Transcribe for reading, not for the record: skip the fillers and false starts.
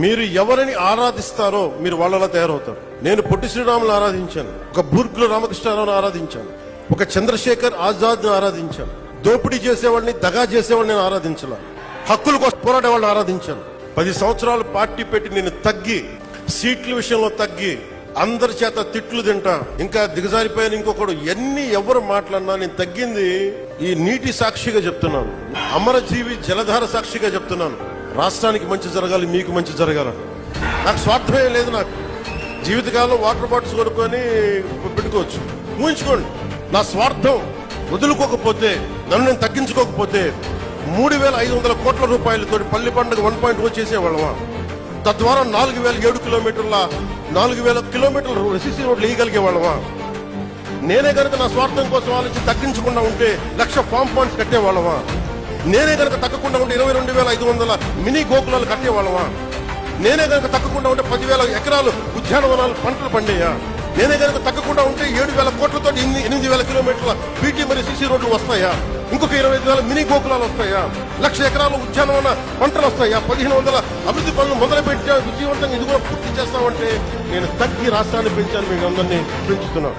మీరు ఎవరిని ఆరాధిస్తారో మీరు వాళ్ళలా తయారవుతారు. నేను పొట్టి శ్రీరాములు ఆరాధించాను, ఒక బూర్గుల రామకృష్ణారావును ఆరాధించాను, ఒక చంద్రశేఖర్ ఆజాద్ ఆరాధించాను, దోపిడీ చేసేవాడిని దగా చేసేవాడిని నేను ఆరాధించాల, హక్కుల కోసం పోరాడే వాళ్ళని ఆరాధించాను. 10 సంవత్సరాలు పార్టీ పెట్టి నేను తగ్గి, సీట్ల విషయంలో తగ్గి, అందరి చేత తిట్లు తింటా, ఇంకా దిగజారిపోయాను ఇంకొకడు, ఎవరు మాట్లాడినా నేను తగ్గింది ఈ నీటి సాక్షిగా చెప్తున్నాను, అమరజీవి జలధార సాక్షిగా చెప్తున్నాను. రాష్ట్రానికి మంచి జరగాలి, మీకు మంచి జరగాలని నాకు స్వార్థమే లేదు. నాకు జీవితకాలంలో వాటర్ బాటిల్స్ కొనుక్కొని పెట్టుకోవచ్చు, ఊహించుకోండి. నా స్వార్థం వదులుకోకపోతే, నన్ను నేను తగ్గించుకోకపోతే 3,500 కోట్ల రూపాయలతో పల్లి పండుగ 1.0 చేసేవాళ్ళమా? తద్వారా 4,007 కిలోమీటర్ల 4,000 కిలోమీటర్ల సిసి రోడ్లు వేయగలిగే వాళ్ళమా? నేనే కనుక నా స్వార్థం కోసం ఆలోచించి తగ్గించకుండా ఉంటే 1,00,000 ఫామ్ పాయింట్స్ కట్టేవాళ్ళమా? నేనే కనుక తగ్గకుండా ఉంటే 22,500 మినీ గోకులాలు కట్టేవాళ్ళమా? నేనే కనుక తగ్గకుండా ఉంటే 10,000 ఎకరాలు ఉద్యానవనాలు పంటలు పండేయా? నేనే కనుక తగ్గకుండా ఉంటే 7,000 కోట్లతో 8,000 కిలోమీటర్ల బీటీ మరియు సిసి రోడ్లు వస్తాయా? ఇంకొక 25,000 మినీ గోకులాలు వస్తాయా? 1,00,000 ఎకరాలు ఉద్యానవన పంటలు వస్తాయా? 1,500 అభివృద్ధి పనులు మొదలుపెట్టా విజయవంతంగా ఇది కూడా పూర్తి చేస్తామంటే నేను తగ్గి రాష్ట్రాన్ని పెంచాను, మీకు అందరినీ పెంచుతున్నాను.